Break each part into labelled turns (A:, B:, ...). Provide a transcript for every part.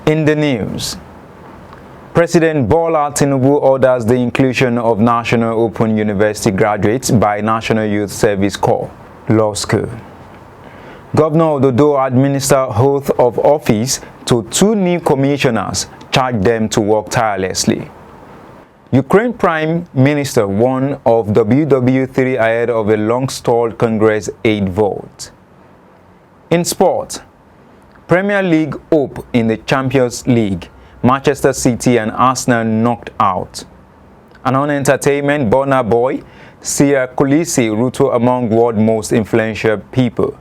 A: In the news, President BOLA TINUBU orders the inclusion of National Open University graduates by National Youth Service Corps Law School. Governor ODODO administered oath of office to 2 new commissioners, charged them to work tirelessly. Ukraine Prime Minister warned of WW3 ahead of a long-stalled Congress aid vote. In sport, Premier League hope in the Champions League, Manchester City and Arsenal knocked out. And on entertainment, Burna Boy, KOLISI, RUTO among world's most influential people.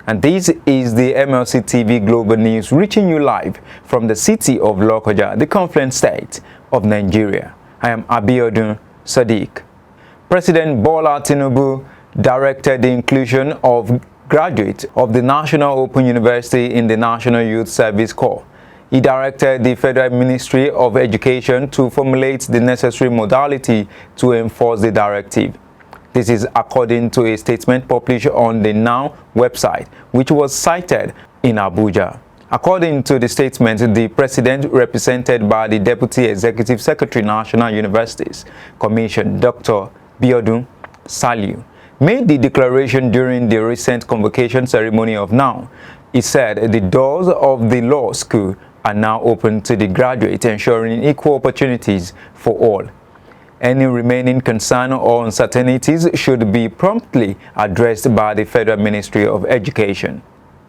A: And this is the MLC TV Global News, reaching you live from the city of LOKOJA, the Confluent State of Nigeria. I am Abiodun Sadiq. President BOLA TINUBU directed the inclusion of graduates of the National Open University in the National Youth Service Corps. He directed the Federal Ministry of Education to formulate the necessary modality to enforce the directive. This is according to a statement published on the NOW website, which was cited in Abuja. According to the statement, the President, represented by the Deputy Executive Secretary, National Universities Commission, Dr. Biodun Saliu, made the declaration during the recent convocation ceremony of NOW. He said the doors of the law school are now open to the graduates, ensuring equal opportunities for all. Any remaining concern or uncertainties should be promptly addressed by the Federal Ministry of Education.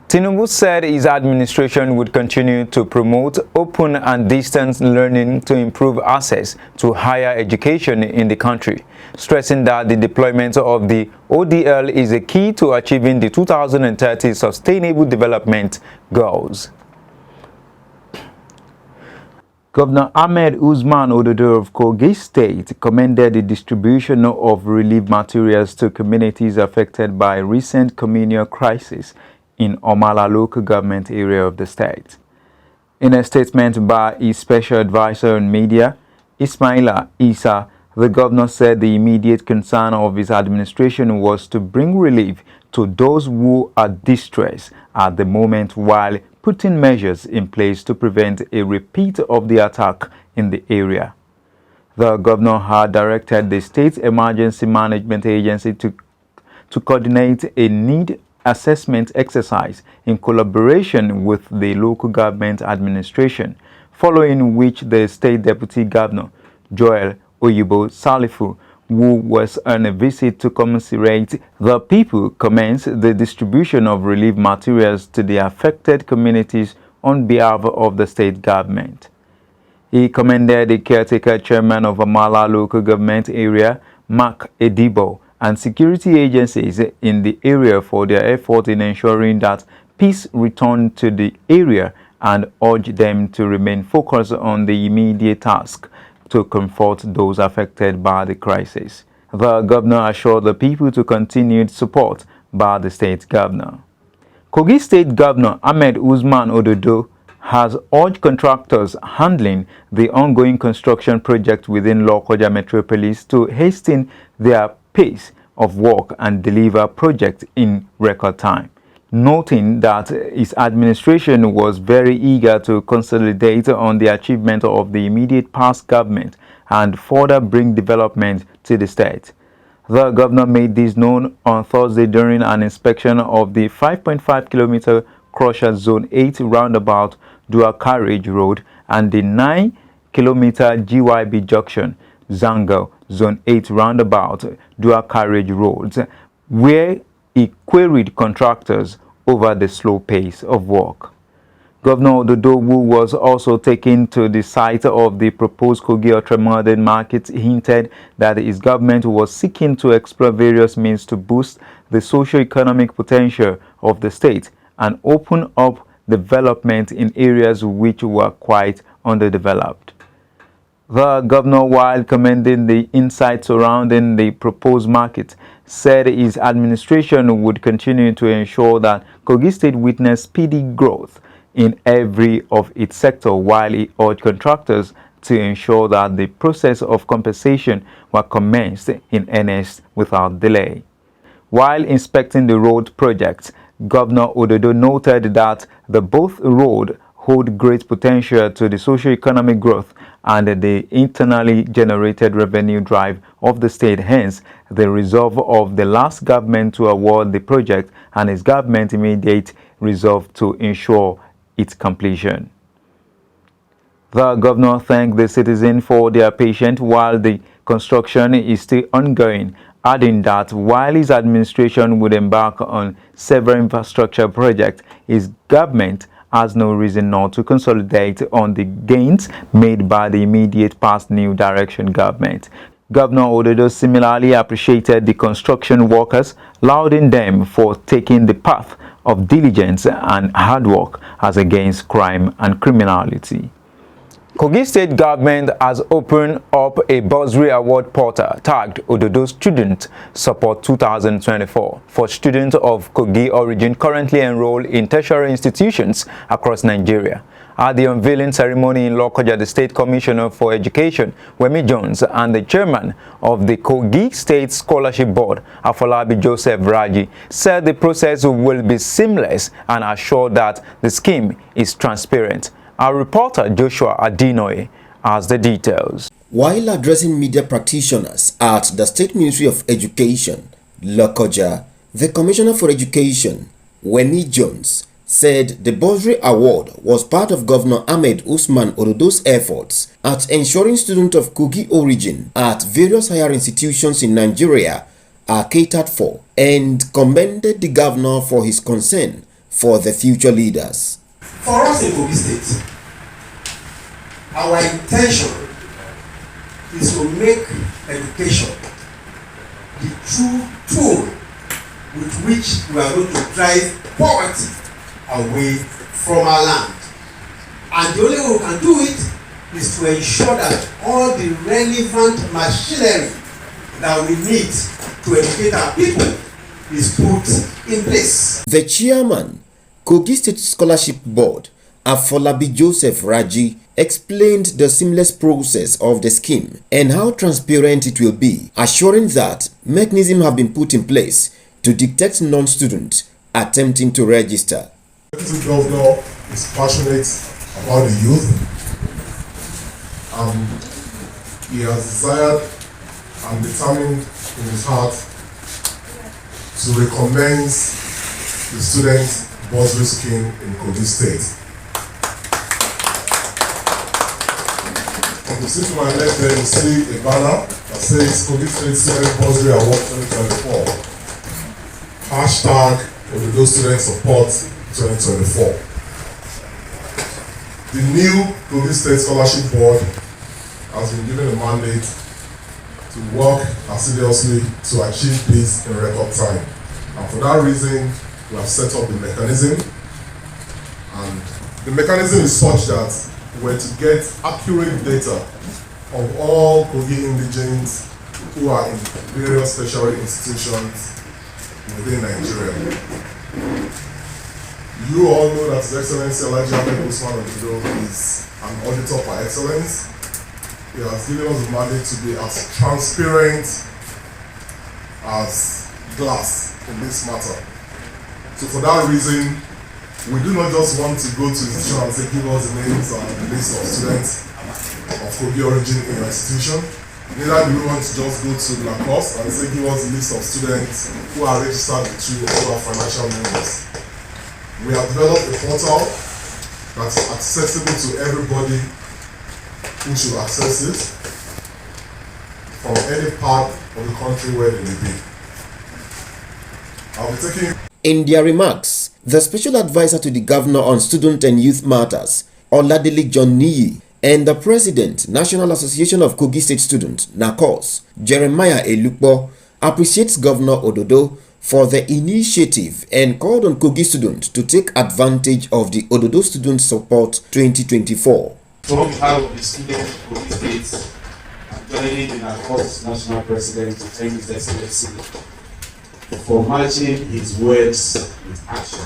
A: TINUBU said his administration would continue to promote open and distance learning to improve access to higher education in the country, stressing that the deployment of the ODL is a key to achieving the 2030 Sustainable Development Goals. Governor Ahmed Usman ODODO of KOGI State commended the distribution of relief materials to communities affected by recent communal crisis in Omala local government area of the state. In a statement by his special advisor on media, Ismaila Isa, the governor said the immediate concern of his administration was to bring relief to those who are distressed at the moment while putting measures in place to prevent a repeat of the attack in the area. The governor had directed the State Emergency Management Agency to coordinate a need assessment exercise in collaboration with the local government administration, following which the State Deputy Governor, Joel Oyibo Salifu, who was on a visit to commiserate the people, commenced the distribution of relief materials to the affected communities on behalf of the state government. He commended the caretaker chairman of Amala local government area, Mark Edibo, and security agencies in the area for their effort in ensuring that peace returned to the area and urged them to remain focused on the immediate task to comfort those affected by the crisis. The governor assured the people to continued support by the state governor. KOGI State Governor Ahmed Usman ODODO has urged contractors handling the ongoing construction project within LOKOJA Metropolis to hasten their pace of work and deliver projects in record time, noting that his administration was very eager to consolidate on the achievement of the immediate past government and further bring development to the state. The governor made this known on Thursday during an inspection of the 5.5-kilometer Crusher Zone 8 roundabout dual carriage road and the 9-kilometer GYB Junction Zango Zone 8 roundabout dual carriage roads, where he queried contractors over the slow pace of work. Governor ODODO, who was also taken to the site of the proposed KOGI ultramodern market, hinted that his government was seeking to explore various means to boost the socio-economic potential of the state and open up development in areas which were quite underdeveloped. The governor, while commending the insights surrounding the proposed market, said his administration would continue to ensure that KOGI State witnessed speedy growth in every of its sector, while he urged contractors to ensure that the process of compensation were commenced in earnest without delay. While inspecting the road projects, Governor ODODO noted that the both road hold great potential to the socio-economic growth and the internally generated revenue drive of the state. Hence, the resolve of the last government to award the project and its government's immediate resolve to ensure its completion. The governor thanked the citizens for their patience while the construction is still ongoing, adding that while his administration would embark on several infrastructure projects, his government has no reason not to consolidate on the gains made by the immediate past New Direction government. Governor ODODO similarly appreciated the construction workers, lauding them for taking the path of diligence and hard work as against crime and criminality. Kogi State Government has opened up a bursary award portal tagged ODODO Student Support 2024 for students of Kogi origin currently enrolled in tertiary institutions across Nigeria. At the unveiling ceremony in LOKOJA, the State Commissioner for Education, Wemi Jones, and the Chairman of the Kogi State Scholarship Board, Afolabi Joseph Raji, said the process will be seamless and assured that the scheme is transparent. Our reporter Joshua Adinoye has the details.
B: While addressing media practitioners at the State Ministry of Education, LOKOJA, the Commissioner for Education, Wemi Jones, said the bursary award was part of Governor Ahmed Usman Ododo's efforts at ensuring students of Kogi origin at various higher institutions in Nigeria are catered for, and commended the governor for his concern for the future leaders.
C: For us in Kogi State, our intention is to make education the true tool with which we are going to drive poverty away from our land. And the only way we can do it is to ensure that all the relevant machinery that we need to educate our people is put in place.
B: The chairman, Kogi State Scholarship Board, Afolabi Joseph Raji, explained the seamless process of the scheme and how transparent it will be, assuring that mechanisms have been put in place to detect non-students attempting to register.
D: The governor is passionate about the youth. He has desired and determined in his heart to recommend the students' bursary scheme in Kogi State. If you see to my left there, you see a banner that says Kogi State Student Bursary Award 2024. Hashtag ODODO Student Support 2024. The new Kogi State Scholarship Board has been given a mandate to work assiduously to achieve this in record time. And for that reason, we have set up the mechanism. And the mechanism is such that we're to get accurate data of all Kogi indigenes who are in various tertiary institutions within Nigeria. You all know that His Excellency Ahmed Usman Ododo is an auditor par excellence. He has given us the mandate to be as transparent as glass in this matter. So for that reason, we do not just want to go to the institution and say, give us the names and the list of students of Kogi origin in your institution. Neither do we want to just go to Lacoste and say, give us the list of students who are registered with you or our financial members. We have developed a portal that's accessible to everybody who should access it from any part of the country where they may be. I'll be taking.
B: In their remarks, the Special Advisor to the Governor on Student and Youth Matters, Oladele John Niyi, and the President, National Association of Kogi State Students, NACOS, Jeremiah Elukbo, appreciates Governor Ododo for the initiative and called on Kogi students to take advantage of the ODODO Student Support 2024.
E: On behalf of the students of Kogi State, I'm joining the NACOS National President to thank His Excellency for matching his words with action.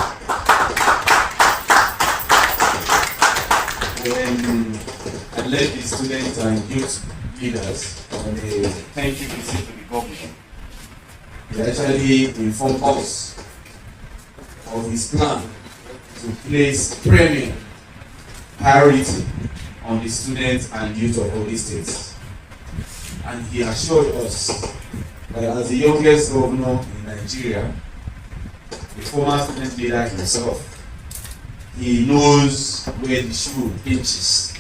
E: When I led the students and youth leaders on a thank you visit to the government, he actually informed us of his plan to place premium priority on the students and youth of Kogi State. And he assured us that as the youngest governor in Nigeria, the former student leader himself, he knows where the shoe pinches,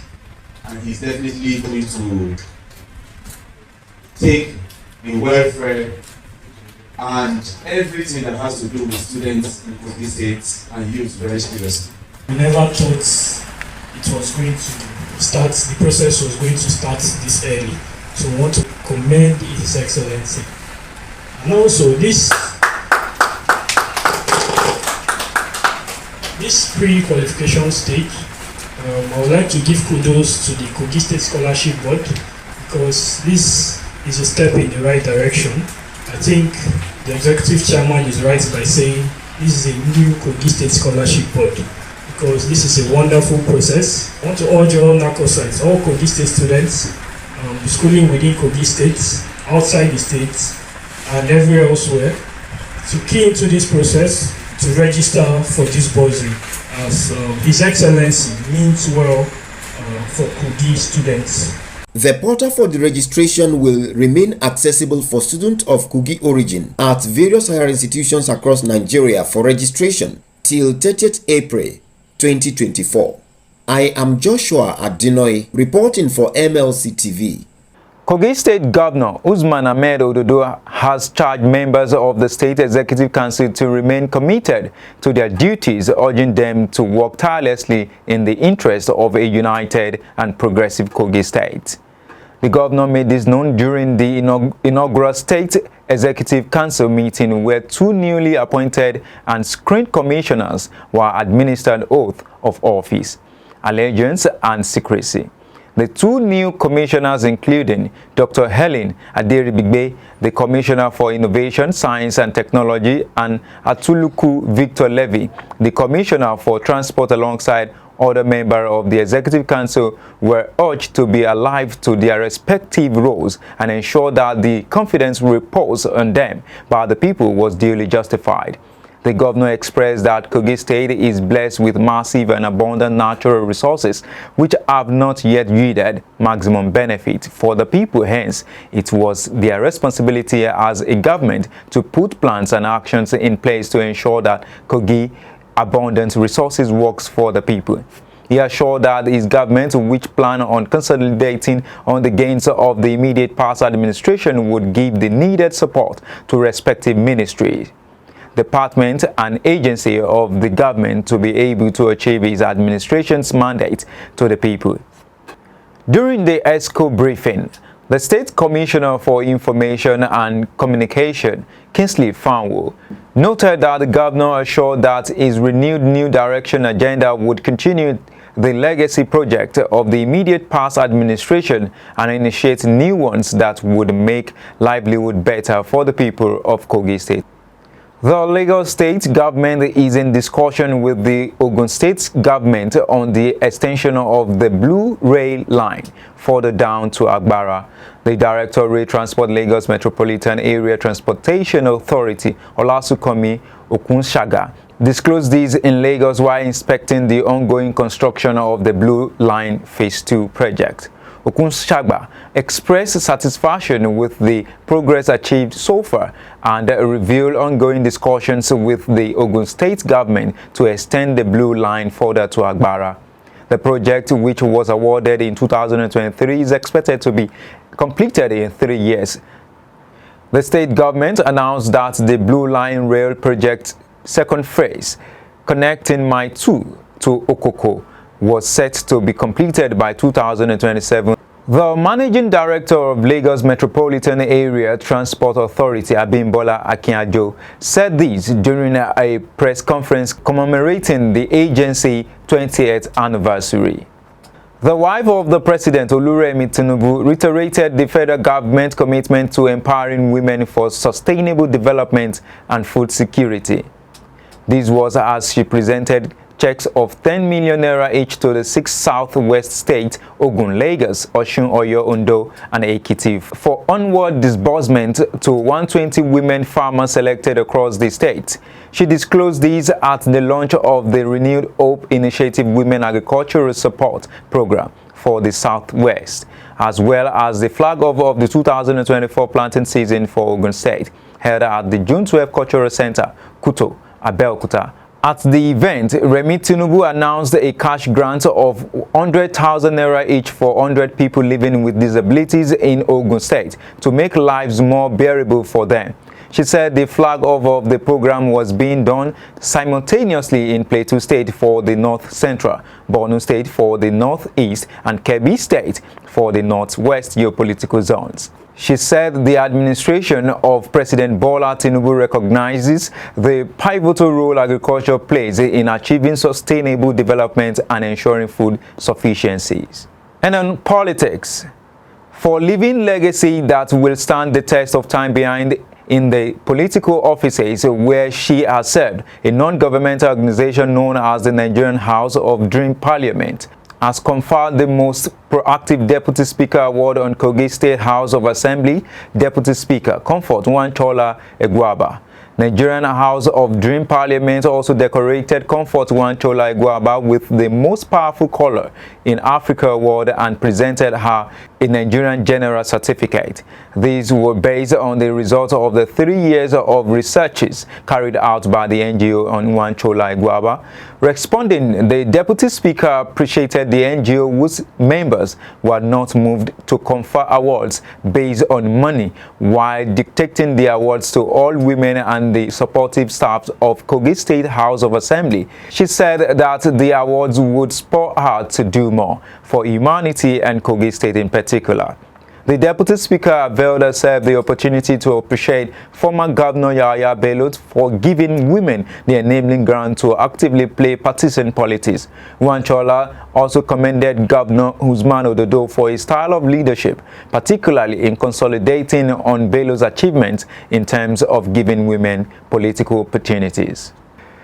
E: and he's definitely going to take the welfare and everything that has to do with students in Kogi State and youth very seriously.
F: We never thought it was going to start, the process was going to start this early. So we want to commend His Excellency. And also this pre-qualification stage, I would like to give kudos to the Kogi State Scholarship Board, because this is a step in the right direction. I think the executive chairman is right by saying this is a new Kogi State Scholarship Board, because this is a wonderful process. I want to urge all NACOSITEs, all Kogi State students, schooling within Kogi State, outside the state, and everywhere elsewhere, to key into this process, to register for this bursary, as His Excellency means well for Kogi students.
B: The portal for the registration will remain accessible for students of Kogi origin at various higher institutions across Nigeria for registration till 30th April 2024. I am Joshua Adinoy reporting for MLC TV.
A: Kogi State Governor Usman Ahmed ODODO has charged members of the State Executive Council to remain committed to their duties, urging them to work tirelessly in the interest of a united and progressive Kogi State. The governor made this known during the inaugural State Executive Council meeting, where two newly appointed and screened commissioners were administered oath of office, allegiance and secrecy. The two new commissioners, including Dr. Helen Aderibigbe, the Commissioner for Innovation, Science and Technology, and Atuluku Victor Levy, the Commissioner for Transport, alongside other members of the Executive Council, were urged to be alive to their respective roles and ensure that the confidence reposed on them by the people was duly justified. The governor expressed that Kogi State is blessed with massive and abundant natural resources which have not yet yielded maximum benefit for the people. Hence, it was their responsibility as a government to put plans and actions in place to ensure that Kogi abundant resources works for the people. He assured that his government, which plan on consolidating on the gains of the immediate past administration, would give the needed support to respective ministries, department and agency of the government to be able to achieve his administration's mandate to the people. During the ESCO briefing, the State Commissioner for Information and Communication, Kingsley Fanwo, noted that the governor assured that his renewed new direction agenda would continue the legacy project of the immediate past administration and initiate new ones that would make livelihood better for the people of Kogi State. The Lagos State government is in discussion with the Ogun State government on the extension of the Blue Rail line further down to Agbara. The Director of Rail Transport Lagos Metropolitan Area Transportation Authority, Olasukomi Okunshaga, disclosed this in Lagos while inspecting the ongoing construction of the Blue Line Phase 2 project. Okunshaga expressed satisfaction with the progress achieved so far and revealed ongoing discussions with the Ogun State government to extend the Blue Line further to Agbara. The project, which was awarded in 2023, is expected to be completed in 3 years. The state government announced that the Blue Line Rail project second phase, connecting Mile 2 to Okoko, was set to be completed by 2027. The Managing Director of Lagos Metropolitan Area Transport Authority, BOLA Akinyajo, said this during a press conference commemorating the agency's 20th anniversary. The wife of the President, Oluremi TINUBU, reiterated the federal government's commitment to empowering women for sustainable development and food security. This was as she presented checks of 10 million naira each to the 6 southwest states, Ogun, Lagos, Osun, Oyo, Ondo, and Ekiti, for onward disbursement to 120 women farmers selected across the state. She disclosed these at the launch of the Renewed Hope Initiative Women Agricultural Support Program for the Southwest, as well as the flag off of the 2024 planting season for Ogun State, held at the June 12 Cultural Center, Kuto, Abeokuta. At the event, TINUBU announced a cash grant of 100,000 naira each for 100 people living with disabilities in Ogun State to make lives more bearable for them. She said the flag off of the program was being done simultaneously in Plateau State for the North Central, Borno State for the Northeast, and Kebbi State for the Northwest geopolitical zones. She said the administration of President BOLA TINUBU recognizes the pivotal role agriculture plays in achieving sustainable development and ensuring food sufficiencies. And on politics, for leaving legacy that will stand the test of time behind in the political offices where she has served, a non-governmental organization known as the Nigerian House of Dream Parliament has conferred the most proactive Deputy Speaker Award on KOGI State House of Assembly Deputy Speaker Comfort Nwanchola Egwuaba. Nigerian House of Dream Parliament also decorated Comfort Nwanchola Egwuaba with the most powerful color in Africa award and presented her a Nigerian General Certificate. These were based on the results of the 3 years of researches carried out by the NGO on Nwanchola Egwuaba. Responding, the Deputy Speaker appreciated the NGO whose members were not moved to confer awards based on money, while dictating the awards to all women and the supportive staff of KOGI State House of Assembly. She said that the awards would spur her to do more for humanity and KOGI State in particular. The Deputy Speaker availed herself the opportunity to appreciate former Governor YAHAYA BELLO for giving women the enabling ground to actively play partisan politics. Nwanchola also commended Governor Usman ODODO for his style of leadership, particularly in consolidating on BELLO's achievements in terms of giving women political opportunities.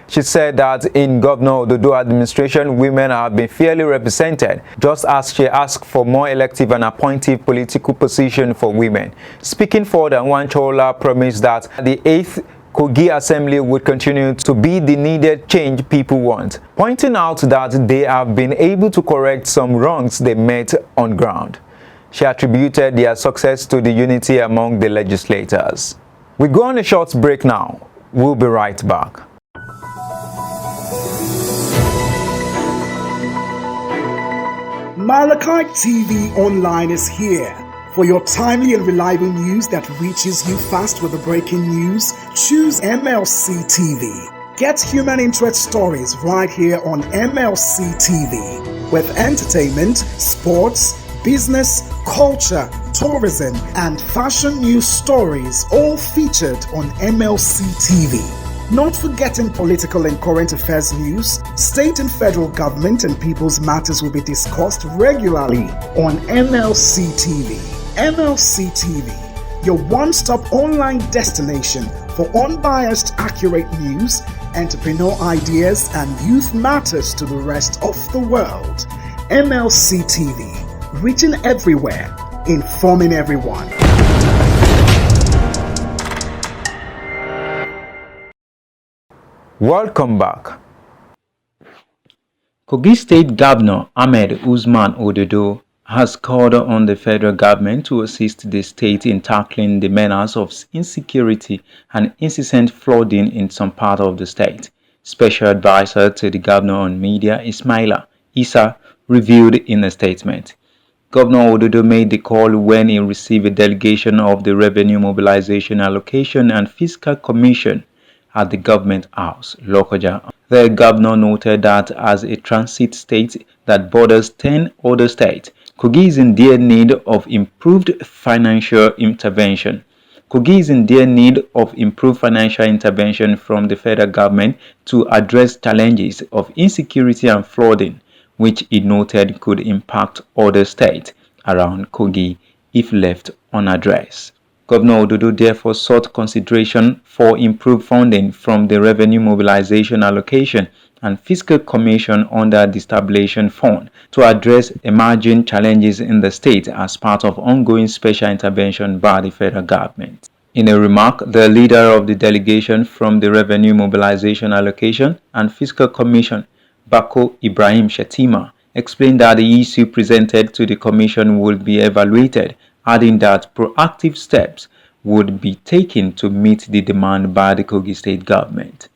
A: She said that in Governor ODODO administration, women have been fairly represented, just as she asked for more elective and appointive political position for women. Speaking further, Nwanchola promised that the 8th KOGI Assembly would continue to be the needed change people want, pointing out that they have been able to correct some wrongs they met on ground. She attributed their success to the unity among the legislators. We go on a short break now. We'll be right back.
G: Malachi TV Online is here. For your timely and reliable news that reaches you fast with the breaking news, choose MLC TV. Get human interest stories right here on MLC TV. With entertainment, sports, business, culture, tourism, and fashion news stories all featured on MLC TV. Not forgetting political and current affairs news, state and federal government and people's matters will be discussed regularly on MLC TV. MLC TV, your one-stop online destination for unbiased, accurate news, entrepreneur ideas, and youth matters to the rest of the world. MLC TV, reaching everywhere, informing everyone.
A: Welcome back. KOGI State Governor Ahmed Usman ODODO has called on the federal government to assist the state in tackling the menace of insecurity and incessant flooding in some part of the state. Special advisor to the governor on media, Ismaila Issa, revealed in a statement. Governor ODODO made the call when he received a delegation of the Revenue Mobilization Allocation and Fiscal Commission at the Government House, LOKOJA. The governor noted that as a transit state that borders 10 other states, KOGI is in dire need of improved financial intervention. KOGI is in dire need of improved financial intervention from the federal government to address challenges of insecurity and flooding, which he noted could impact other states around KOGI if left unaddressed. Governor ODODO therefore sought consideration for improved funding from the Revenue Mobilization Allocation and Fiscal Commission under the Stabilization Fund to address emerging challenges in the state as part of ongoing special intervention by the federal government. In a remark, the leader of the delegation from the Revenue Mobilization Allocation and Fiscal Commission, Bako Ibrahim Shetima, explained that the issue presented to the Commission would be evaluated, adding that proactive steps would be taken to meet the demand by the Kogi state government.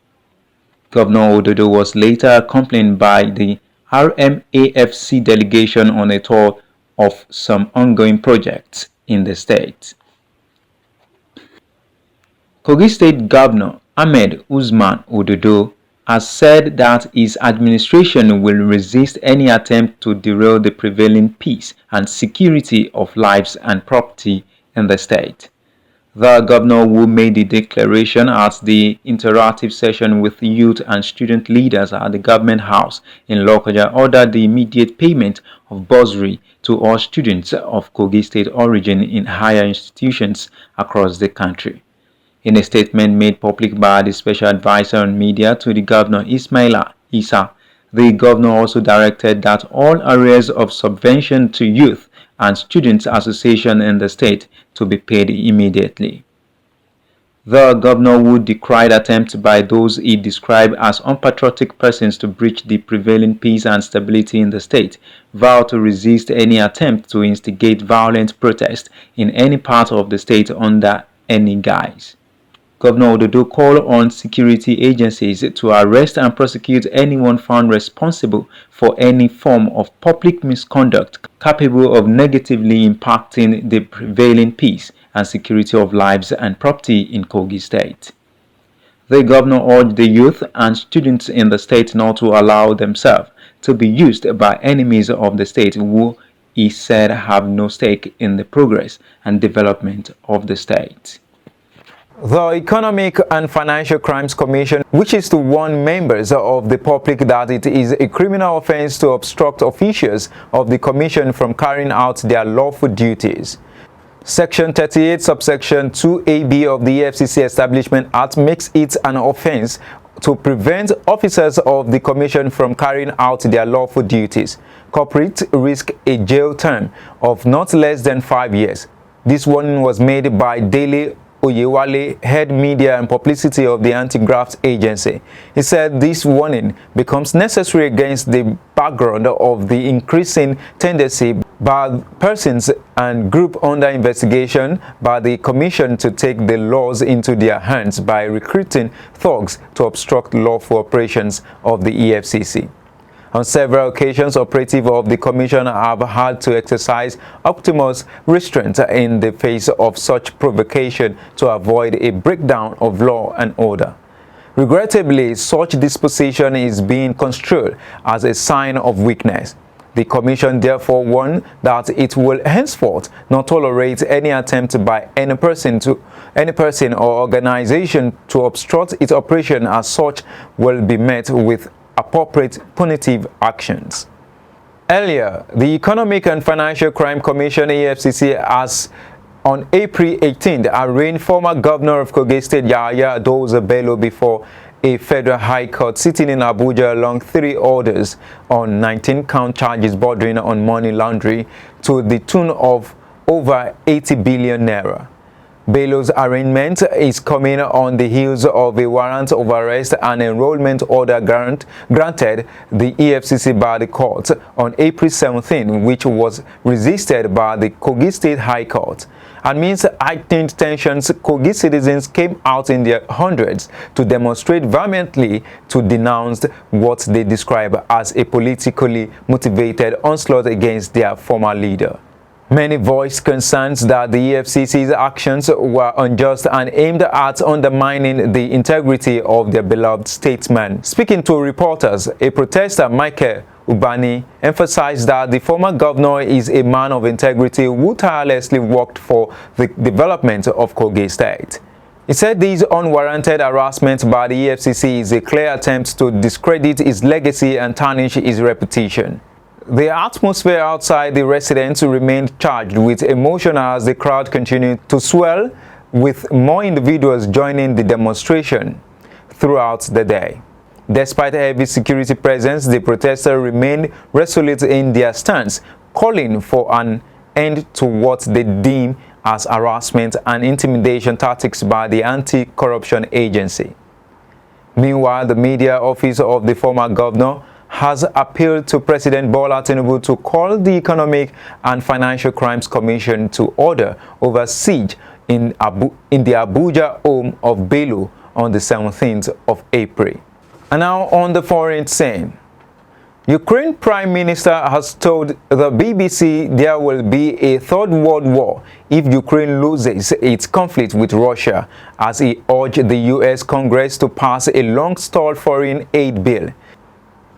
A: Governor ODODO was later accompanied by the RMAFC delegation on a tour of some ongoing projects in the state. Kogi State Governor Ahmed Usman ODODO has said that his administration will resist any attempt to derail the prevailing peace and security of lives and property in the state. The governor, who made the declaration at the interactive session with youth and student leaders at the government house in LOKOJA, ordered the immediate payment of bursary to all students of Kogi State origin in higher institutions across the country. In a statement made public by the Special Advisor on Media to the Governor Ismaila Isa, the governor also directed that all arrears of subvention to youth and students association in the state to be paid immediately. The governor, who decried attempts by those he described as unpatriotic persons to breach the prevailing peace and stability in the state, vowed to resist any attempt to instigate violent protest in any part of the state under any guise. Governor ODODO called on security agencies to arrest and prosecute anyone found responsible for any form of public misconduct capable of negatively impacting the prevailing peace and security of lives and property in Kogi State. The governor urged the youth and students in the state not to allow themselves to be used by enemies of the state who he said have no stake in the progress and development of the state. The Economic and Financial Crimes Commission wishes to warn members of the public that it is a criminal offense to obstruct officials of the Commission from carrying out their lawful duties. Section 38, subsection 2AB of the EFCC Establishment Act makes it an offense to prevent officers of the Commission from carrying out their lawful duties. Culprits risk a jail term of not less than 5 years. This warning was made by Daily Oyewale, head media and publicity of the Anti-Graft Agency. He said this warning becomes necessary against the background of the increasing tendency by persons and groups under investigation by the Commission to take the laws into their hands by recruiting thugs to obstruct lawful operations of the EFCC. On several occasions, operatives of the Commission have had to exercise utmost restraint in the face of such provocation to avoid a breakdown of law and order. Regrettably, such disposition is being construed as a sign of weakness. The Commission therefore warned that it will henceforth not tolerate any attempt by any person or organization to obstruct its operation, as such will be met with appropriate punitive actions. Earlier, the Economic and Financial Crime Commission (EFCC) has on April 18th arraigned former Governor of Kogi State YAHAYA BELLO before a federal high court sitting in Abuja along 3 orders on 19-count charges bordering on money laundering to the tune of over 80 billion naira. Bello's arraignment is coming on the heels of a warrant of arrest and enrollment order granted the EFCC by the court on April 17, which was resisted by the Kogi State High Court. Amidst heightened tensions, Kogi citizens came out in their hundreds to demonstrate vehemently to denounce what they describe as a politically motivated onslaught against their former leader. Many voiced concerns that the EFCC's actions were unjust and aimed at undermining the integrity of their beloved statesman. Speaking to reporters, a protester, Michael Ubani, emphasized that the former governor is a man of integrity who tirelessly worked for the development of Kogi State. He said this unwarranted harassment by the EFCC is a clear attempt to discredit his legacy and tarnish his reputation. The atmosphere outside the residence remained charged with emotion as the crowd continued to swell, with more individuals joining the demonstration throughout the day. Despite heavy security presence, the protesters remained resolute in their stance, calling for an end to what they deem as harassment and intimidation tactics by the anti-corruption agency. Meanwhile, the media office of the former governor has appealed to President Bola TINUBU to call the Economic and Financial Crimes Commission to order over siege in the Abuja home of BELLO on the 17th of April. And now on the foreign scene. Ukraine Prime Minister has told the BBC there will be a third world war if Ukraine loses its conflict with Russia, as he urged the US Congress to pass a long-stalled foreign aid bill.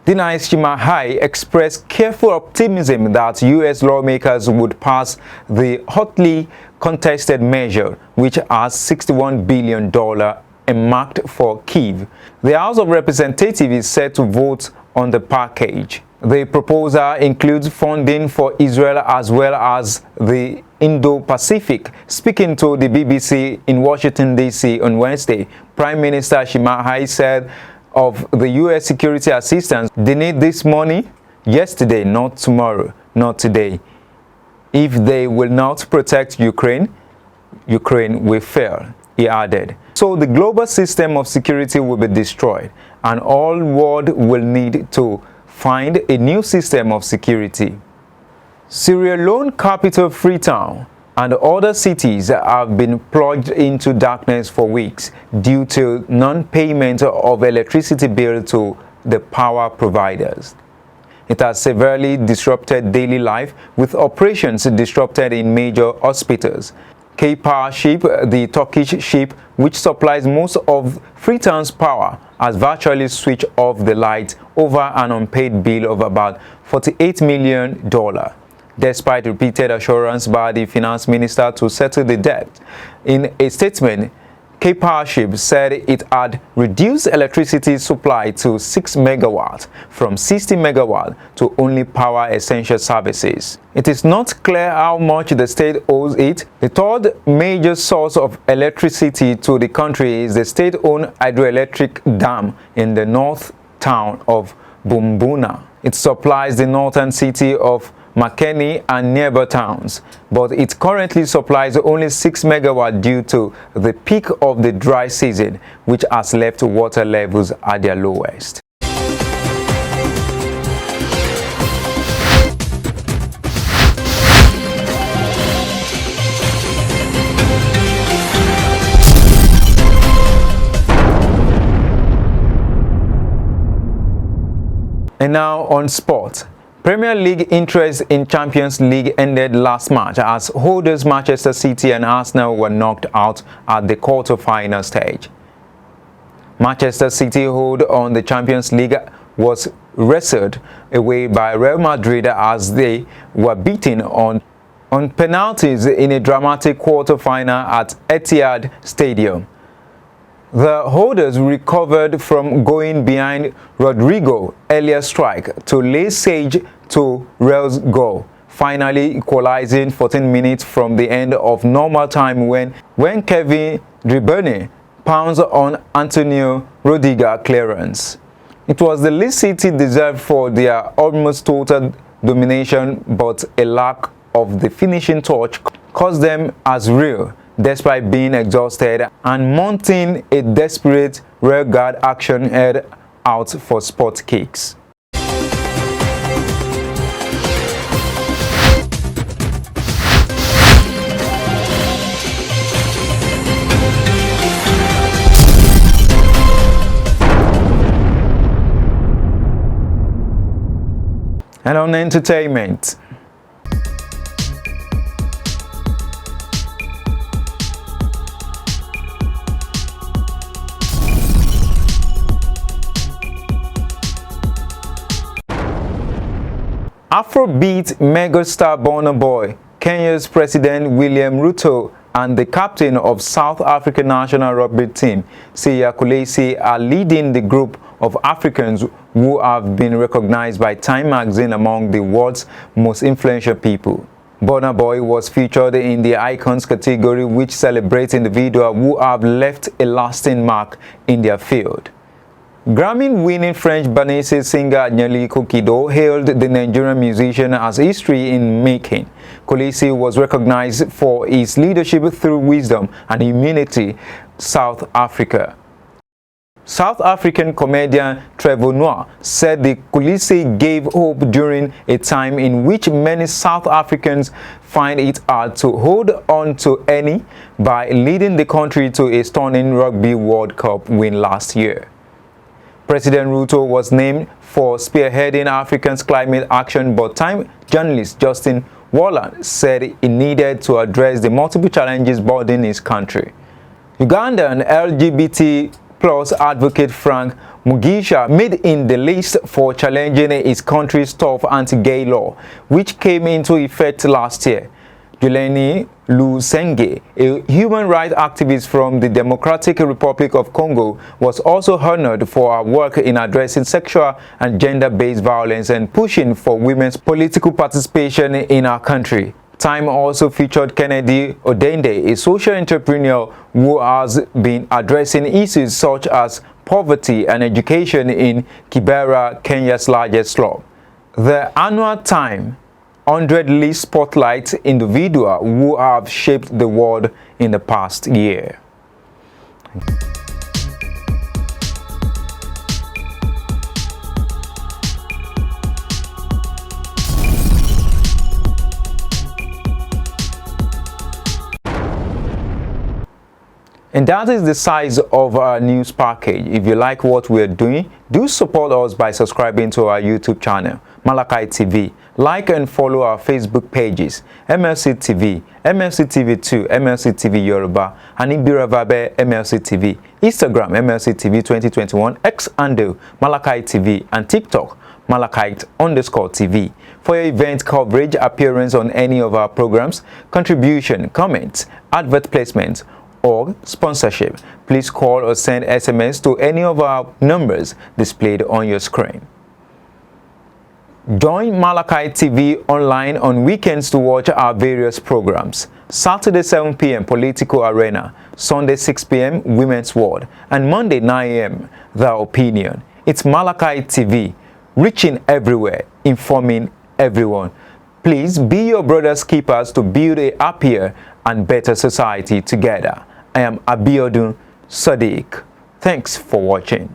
A: YAHAYA expressed careful optimism that US lawmakers would pass the hotly contested measure, which has $61 billion earmarked for Kyiv. The House of Representatives is set to vote on the package. The proposal includes funding for Israel as well as the Indo-Pacific. Speaking to the BBC in Washington, D.C. on Wednesday, Prime Minister YAHAYA said of the U.S. security assistance, they need this money yesterday, not tomorrow, not today. If they will not protect Ukraine, Ukraine will fail, he added. So the global system of security will be destroyed, and all world will need to find a new system of security. Sierra Leone capital Freetown and other cities have been plunged into darkness for weeks due to non-payment of electricity bill to the power providers. It has severely disrupted daily life, with operations disrupted in major hospitals. K-Power ship, the Turkish ship which supplies most of Freetown's power, has virtually switched off the light over an unpaid bill of about $48 million, despite repeated assurance by the finance minister to settle the debt. In a statement, K-Power ship said it had reduced electricity supply to 6 megawatts from 60 megawatts to only power essential services. It is not clear how much the state owes it. The third major source of electricity to the country is the state-owned hydroelectric dam in the north town of Bumbuna. It supplies the northern city of Makeni and nearby towns, but it currently supplies only 6 megawatts due to the peak of the dry season, which has left water levels at their lowest. And now on sport. Premier League interest in Champions League ended last March as holders Manchester City and Arsenal were knocked out at the quarter-final stage. Manchester City hold on the Champions League was wrestled away by Real Madrid as they were beaten on penalties in a dramatic quarter-final at Etihad Stadium. The holders recovered from going behind Rodrigo earlier strike to lay siege to Real's goal, finally equalizing 14 minutes from the end of normal time when Kevin De Bruyne pounced on Antonio Rudiger clearance. It was the least City deserved for their almost total domination, but a lack of the finishing touch cost them as Real, despite being exhausted and mounting a desperate rearguard action head out for spot kicks. And on entertainment. Afrobeat megastar Burna Boy, Kenya's President William Ruto, and the captain of South African national rugby team, KOLISI, are leading the group of Africans who have been recognized by Time magazine among the world's most influential people. Burna Boy was featured in the Icons category, which celebrates individuals who have left a lasting mark in their field. Grammy-winning French-Banese singer Nyeliko Kido hailed the Nigerian musician as history in making. KOLISI was recognized for his leadership through wisdom and humility. South Africa. South African comedian Trevor Noah said the KOLISI gave hope during a time in which many South Africans find it hard to hold on to any, by leading the country to a stunning Rugby World Cup win last year. President RUTO was named for spearheading Africa's climate action, but Time journalist Justin Warland said he needed to address the multiple challenges burdening his country. Ugandan LGBT plus advocate Frank Mugisha made in the list for challenging his country's tough anti-gay law, which came into effect last year. Juleni Lusenge, a human rights activist from the Democratic Republic of Congo, was also honored for her work in addressing sexual and gender-based violence and pushing for women's political participation in our country. Time also featured Kennedy Odende, a social entrepreneur who has been addressing issues such as poverty and education in Kibera, Kenya's largest slum. The annual Time 100 list spotlights individuals who have shaped the world in the past year. And that is the size of our news package. If you like what we're doing, do support us by subscribing to our YouTube channel, Malachi TV. Like and follow our Facebook pages, MLC TV, MLC TV2, MLC TV Yoruba, and Ibiravabe MLC TV, Instagram MLC TV 2021, X handle Malachi TV, and TikTok Malachite_TV. For your event coverage, appearance on any of our programs, contribution, comments, advert placements, or sponsorship, please call or send SMS to any of our numbers displayed on your screen. Join Malachi TV online on weekends to watch our various programs. Saturday 7 p.m. Political Arena, Sunday 6 p.m. Women's World, and Monday 9 a.m. The Opinion. It's Malachi TV, reaching everywhere, informing everyone. Please be your brother's keepers to build a happier and better society together. I am Abiodun Sadiq. Thanks for watching.